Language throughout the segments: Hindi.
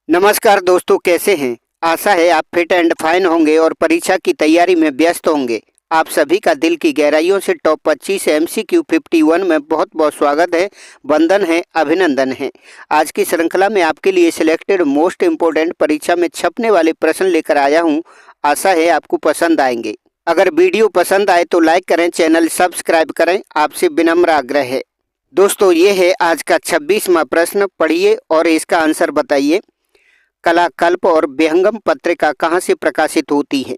नमस्कार दोस्तों, कैसे हैं। आशा है आप फिट एंड फाइन होंगे और परीक्षा की तैयारी में व्यस्त होंगे। आप सभी का दिल की गहराइयों से टॉप 25 MCQ 51 में बहुत बहुत स्वागत है, वंदन है, अभिनंदन है। आज की श्रृंखला में आपके लिए सिलेक्टेड मोस्ट इम्पोर्टेंट परीक्षा में छपने वाले प्रश्न लेकर आया हूं। आशा है आपको पसंद आएंगे। अगर वीडियो पसंद आए तो लाइक करें, चैनल सब्सक्राइब करें, आपसे विनम्र आग्रह है। दोस्तों, ये है आज का 26वां प्रश्न। पढ़िए और इसका आंसर बताइए। कलाकल्प और विहंगम पत्रिका कहाँ से प्रकाशित होती है।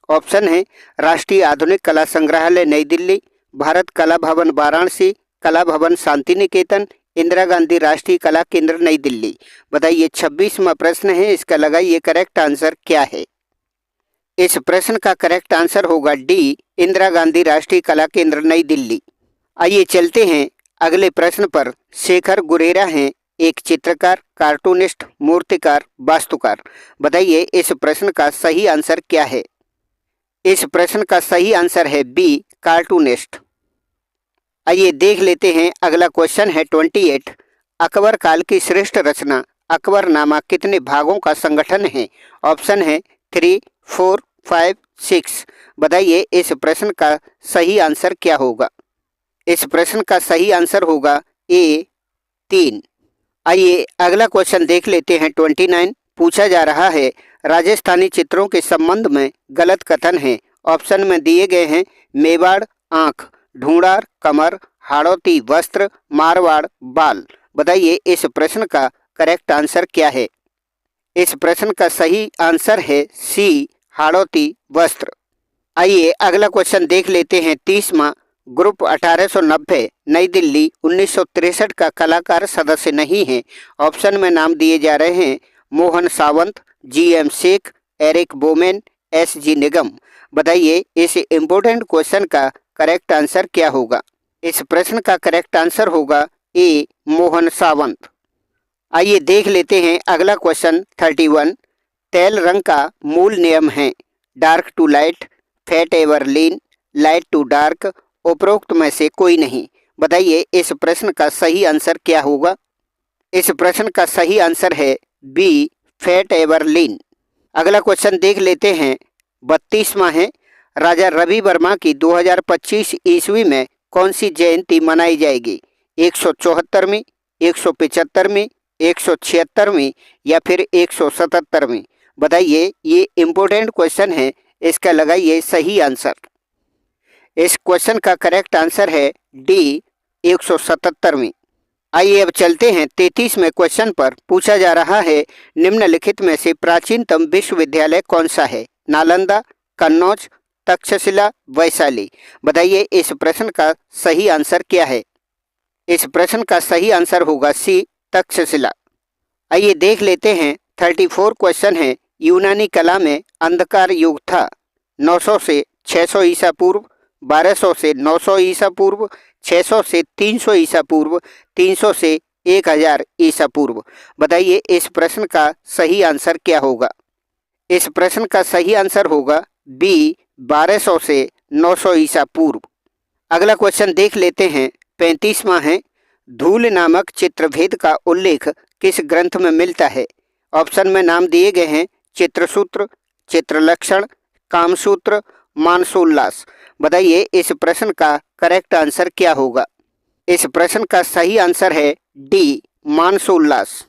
ऑप्शन है राष्ट्रीय आधुनिक कला संग्रहालय नई दिल्ली, भारत कला भवन वाराणसी, कला भवन शांति निकेतन, इंदिरा गांधी राष्ट्रीय कला केंद्र नई दिल्ली। बताइए 26वां प्रश्न है, इसका लगाइए करेक्ट आंसर क्या है। इस प्रश्न का करेक्ट आंसर होगा डी, इंदिरा गांधी राष्ट्रीय कला केंद्र नई दिल्ली। आइए चलते हैं अगले प्रश्न पर। शेखर गुरेरा हैं एक चित्रकार, कार्टूनिस्ट, मूर्तिकार, वास्तुकार। बताइए इस प्रश्न का सही आंसर क्या है। इस प्रश्न का सही आंसर है बी, कार्टूनिस्ट। आइए देख लेते हैं अगला क्वेश्चन है 28। अकबर काल की श्रेष्ठ रचना अकबरनामा कितने भागों का संगठन है। ऑप्शन है 3, 4, 5, 6। बताइए इस प्रश्न का सही आंसर क्या होगा। इस प्रश्न का सही आंसर होगा ए, 3। आइए अगला क्वेश्चन देख लेते हैं 29। पूछा जा रहा है राजस्थानी चित्रों के संबंध में गलत कथन है। ऑप्शन में दिए गए हैं मेवाड़ आंख, ढूंढार कमर, हाड़ौती वस्त्र, मारवाड़ बाल। बताइए इस प्रश्न का करेक्ट आंसर क्या है। इस प्रश्न का सही आंसर है सी, हाड़ौती वस्त्र। आइए अगला क्वेश्चन देख लेते हैं 30वां। ग्रुप 1890 नई दिल्ली 1963 का कलाकार सदस्य नहीं है। ऑप्शन में नाम दिए जा रहे हैं Mohan Sawant, GM Sheikh, Eric Bowman, SG Nigam. बताइए इस इम्पोर्टेंट क्वेश्चन का करेक्ट आंसर क्या होगा। इस प्रश्न का करेक्ट आंसर होगा ए, मोहन सावंत। आइए देख लेते हैं अगला क्वेश्चन 31। तेल रंग का मूल नियम है dark to light, fat over lean, light to dark, उपरोक्त में से कोई नहीं। बताइए इस प्रश्न का सही आंसर क्या होगा। इस प्रश्न का सही आंसर है बी, फैट एवर लीन। अगला क्वेश्चन देख लेते हैं 32वां है। राजा रवि वर्मा की 2025 ईस्वी में कौन सी जयंती मनाई जाएगी। 174वीं, 175वीं, 176वीं या फिर 177वीं। बताइए ये इम्पोर्टेंट क्वेश्चन है, इसका लगाइए सही आंसर। इस क्वेश्चन का करेक्ट आंसर है डी, 177वीं। आइए अब चलते हैं 33वें क्वेश्चन पर। पूछा जा रहा है निम्नलिखित में से प्राचीनतम विश्वविद्यालय कौन सा है। नालंदा, कन्नौज, तक्षशिला, वैशाली। बताइए इस प्रश्न का सही आंसर क्या है। इस प्रश्न का सही आंसर होगा सी, तक्षशिला। आइए देख लेते हैं 34 क्वेश्चन है। यूनानी कला में अंधकार युग था। 900 से 600 ईसा पूर्व, 1200 से 900 ईसा पूर्व, 600 से 300 ईसा पूर्व, 300 से 1000 ईसा पूर्व। बताइए इस प्रश्न का सही आंसर क्या होगा। इस प्रश्न का सही आंसर होगा बी, 1200 से 900 ईसा पूर्व। अगला क्वेश्चन देख लेते हैं 35वां है। धूल नामक चित्रभेद का उल्लेख किस ग्रंथ में मिलता है। ऑप्शन में नाम दिए गए हैं चित्रसूत्र, चित्रलक्षण, कामसूत्र, मानसोल्लास। बताइए इस प्रश्न का करेक्ट आंसर क्या होगा। इस प्रश्न का सही आंसर है डी, मानसोल्लास।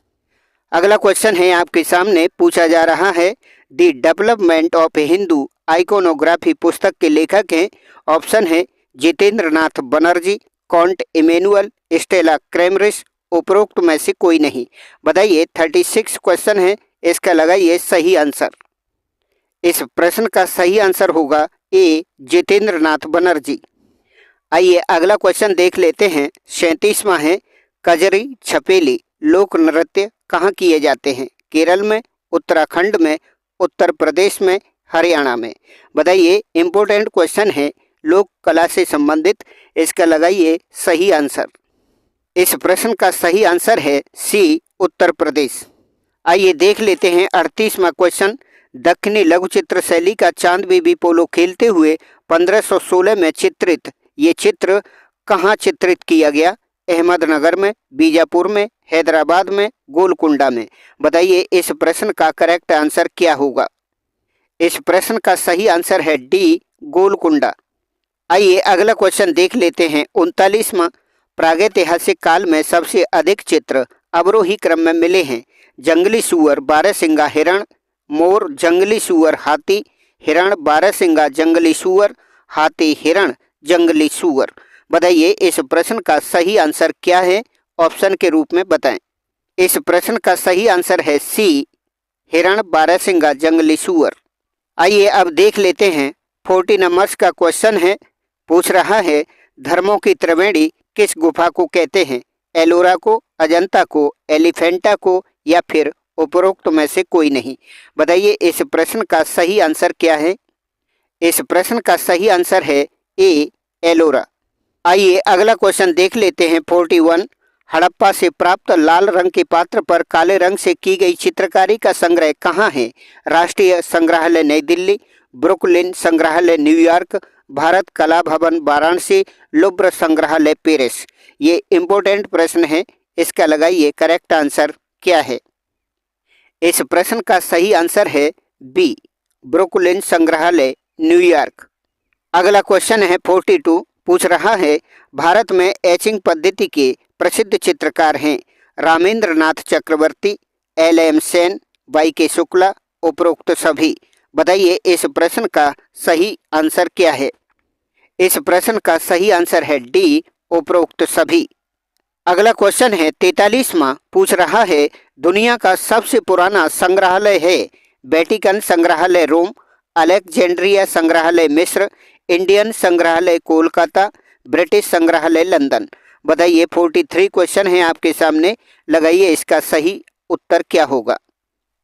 अगला क्वेश्चन है आपके सामने। पूछा जा रहा है the development of Hindu iconography पुस्तक के लेखक हैं। ऑप्शन है जितेंद्र नाथ बनर्जी, कॉन्ट इमेनुअल, स्टेला क्रेमरिस, उपरोक्त में से कोई नहीं। बताइए 36 क्वेश्चन है, इसका लगाइए सही आंसर। इस प्रश्न का सही आंसर होगा ए, जितेंद्र नाथ बनर्जी। आइए अगला क्वेश्चन देख लेते हैं 37वां है। कजरी छपेली लोक नृत्य कहाँ किए जाते हैं। केरल में, उत्तराखंड में, उत्तर प्रदेश में, हरियाणा में। बताइए इम्पोर्टेंट क्वेश्चन है, लोक कला से संबंधित, इसका लगाइए सही आंसर। इस प्रश्न का सही आंसर है सी, उत्तर प्रदेश। आइए देख लेते हैं 38वां क्वेश्चन। दक्षिणी लघु चित्र शैली का चांद बेबी पोलो खेलते हुए 1516 में चित्रित ये चित्र कहाँ चित्रित किया गया। अहमदनगर में, बीजापुर में, हैदराबाद में, गोलकुंडा में। बताइए इस प्रश्न का करेक्ट आंसर क्या होगा। इस प्रश्न का सही आंसर है डी, गोलकुंडा। आइए अगला क्वेश्चन देख लेते हैं। 39वां, प्रागैतिहासिक काल में सबसे अधिक चित्र अवरोही क्रम में मिले हैं। जंगली सूअर, बारहसिंगा हिरण, मोर, जंगली सूअर, हाथी, हिरण, बारहसिंगा, जंगली सूअर, हाथी, हिरण, जंगली सूअर। बताइए इस प्रश्न का सही आंसर क्या है, ऑप्शन के रूप में बताएं। इस प्रश्न का सही आंसर है सी, हिरण, बारहसिंगा, जंगली सूअर। आइए अब देख लेते हैं 40 नंबर्स का क्वेश्चन है। पूछ रहा है धर्मों की त्रिवेणी किस गुफा को कहते हैं। एलोरा को, अजंता को, एलिफेंटा को या फिर उपरोक्त में से कोई नहीं। बताइए इस प्रश्न का सही आंसर क्या है। इस प्रश्न का सही आंसर है ए, एलोरा। आइए अगला क्वेश्चन देख लेते हैं। 41, हड़प्पा से प्राप्त लाल रंग के पात्र पर काले रंग से की गई चित्रकारी का संग्रह कहाँ है। राष्ट्रीय संग्रहालय नई दिल्ली, ब्रुकलिन संग्रहालय न्यूयॉर्क, भारत कला भवन वाराणसी, लुब्र संग्रहालय पेरिस। ये इम्पोर्टेंट प्रश्न है, इसका लगाइए करेक्ट आंसर क्या है। इस प्रश्न का सही आंसर है बी, ब्रुकलिन संग्रहालय न्यूयॉर्क। अगला क्वेश्चन है 42, पूछ रहा है भारत में एचिंग पद्धति के प्रसिद्ध चित्रकार हैं। रामेंद्र नाथ चक्रवर्ती, एल.एम. सेन, वाई.के. शुक्ला, उपरोक्त सभी। बताइए इस प्रश्न का सही आंसर क्या है। इस प्रश्न का सही आंसर है डी, उपरोक्त सभी। अगला क्वेश्चन है 43वां, पूछ रहा है दुनिया का सबसे पुराना संग्रहालय है। वेटिकन संग्रहालय रोम, अलेक्जेंड्रिया संग्रहालय मिस्र, इंडियन संग्रहालय कोलकाता, ब्रिटिश संग्रहालय लंदन। बताइए 43 क्वेश्चन है आपके सामने, लगाइए इसका सही उत्तर क्या होगा।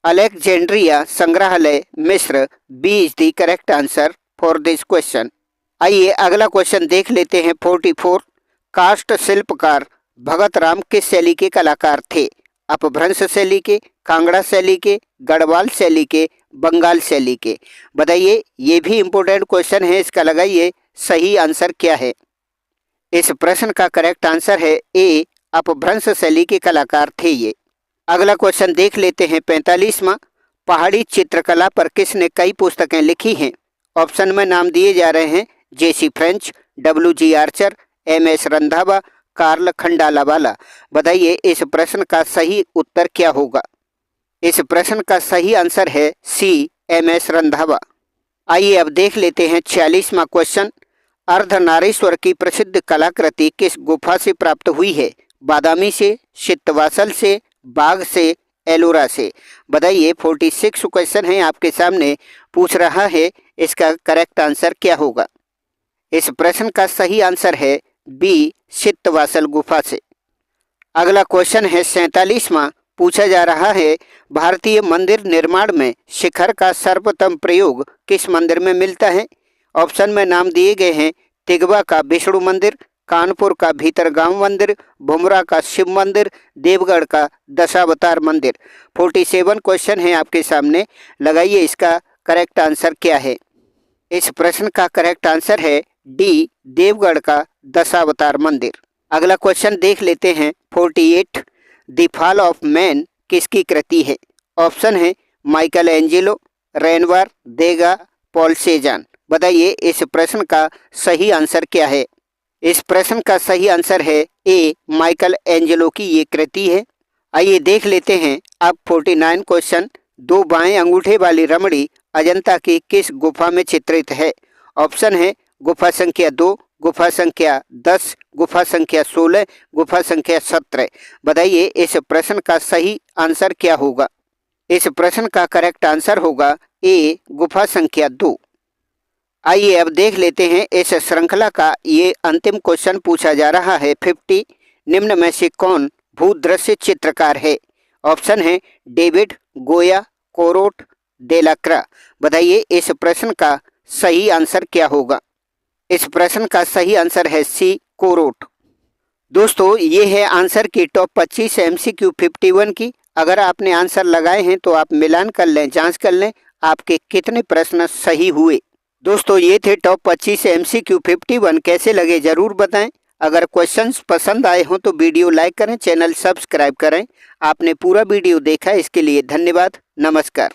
अलेक्जेंड्रिया संग्रहालय मिस्र, B is the correct answer for this question. आइए अगला क्वेश्चन देख लेते हैं। 44, काष्ठ शिल्पकार भगत राम किस शैली के कलाकार थे। अपभ्रंश शैली के, कांगड़ा शैली के, गढ़वाल शैली के, बंगाल शैली के। बताइए ये भी इम्पोर्टेंट क्वेश्चन है, इसका लगाइए सही आंसर क्या है। इस प्रश्न का करेक्ट आंसर है ए, अपभ्रंश शैली के कलाकार थे ये। अगला क्वेश्चन देख लेते हैं। 45वां, पहाड़ी चित्रकला पर किसने कई पुस्तकें लिखी हैं। ऑप्शन में नाम दिए जा रहे हैं J C. French, W G. Archer, M S. Randhawa, Karl Khandalavala. बताइए इस प्रश्न का सही उत्तर क्या होगा। इस प्रश्न का सही आंसर है सी, एम.एस. रंधावा। आइए अब देख लेते हैं 46वां क्वेश्चन, अर्धनारीश्वर की प्रसिद्ध कलाकृति किस गुफा से प्राप्त हुई है। बादामी से, चित्तवासल से, बाग से, एलोरा से। बताइए 46 क्वेश्चन है आपके सामने, पूछ रहा है इसका करेक्ट आंसर क्या होगा। इस प्रश्न का सही आंसर है बी, चित्तवासल गुफा से। अगला क्वेश्चन है 47वां, पूछा जा रहा है भारतीय मंदिर निर्माण में शिखर का सर्वोत्तम प्रयोग किस मंदिर में मिलता है। ऑप्शन में नाम दिए गए हैं तिगवा का विष्णु मंदिर, कानपुर का भीतरगांव मंदिर, भुमरा का शिव मंदिर, देवगढ़ का दशावतार मंदिर। 47 क्वेश्चन है आपके सामने, लगाइए इसका करेक्ट आंसर क्या है। इस प्रश्न का करेक्ट आंसर है डी, देवगढ़ का दशावतार मंदिर। अगला क्वेश्चन देख लेते हैं। 48, द फॉल ऑफ मैन किसकी कृति है। ऑप्शन है माइकल एंजेलो, रेनवार, देगा, पॉल सेजान। बताइए इस प्रश्न का सही आंसर क्या है। इस प्रश्न का सही आंसर है ए, माइकल एंजेलो की ये कृति है। आइए देख लेते हैं अब 49 क्वेश्चन, दो बाएं अंगूठे वाली रमणी अजंता की किस गुफा में चित्रित है। ऑप्शन है गुफा संख्या 2, गुफा संख्या 10, गुफा संख्या 16, गुफा संख्या 17। बताइए इस प्रश्न का सही आंसर क्या होगा। इस प्रश्न का करेक्ट आंसर होगा ए, गुफा संख्या 2। आइए अब देख लेते हैं इस श्रृंखला का ये अंतिम क्वेश्चन पूछा जा रहा है। 50, निम्न में से कौन भूदृश्य चित्रकार है। ऑप्शन है डेविड, गोया, कोरोट, डेलाक्रा। बताइए इस प्रश्न का सही आंसर क्या होगा। इस प्रश्न का सही आंसर है सी, कोरोट। दोस्तों ये है आंसर की टॉप 25 MCQ 51 की। अगर आपने आंसर लगाए हैं तो आप मिलान कर लें, जांच कर लें आपके कितने प्रश्न सही हुए। दोस्तों ये थे टॉप 25 MCQ 51, कैसे लगे ज़रूर बताएं। अगर क्वेश्चंस पसंद आए हों तो वीडियो लाइक करें, चैनल सब्सक्राइब करें। आपने पूरा वीडियो देखा, इसके लिए धन्यवाद। नमस्कार।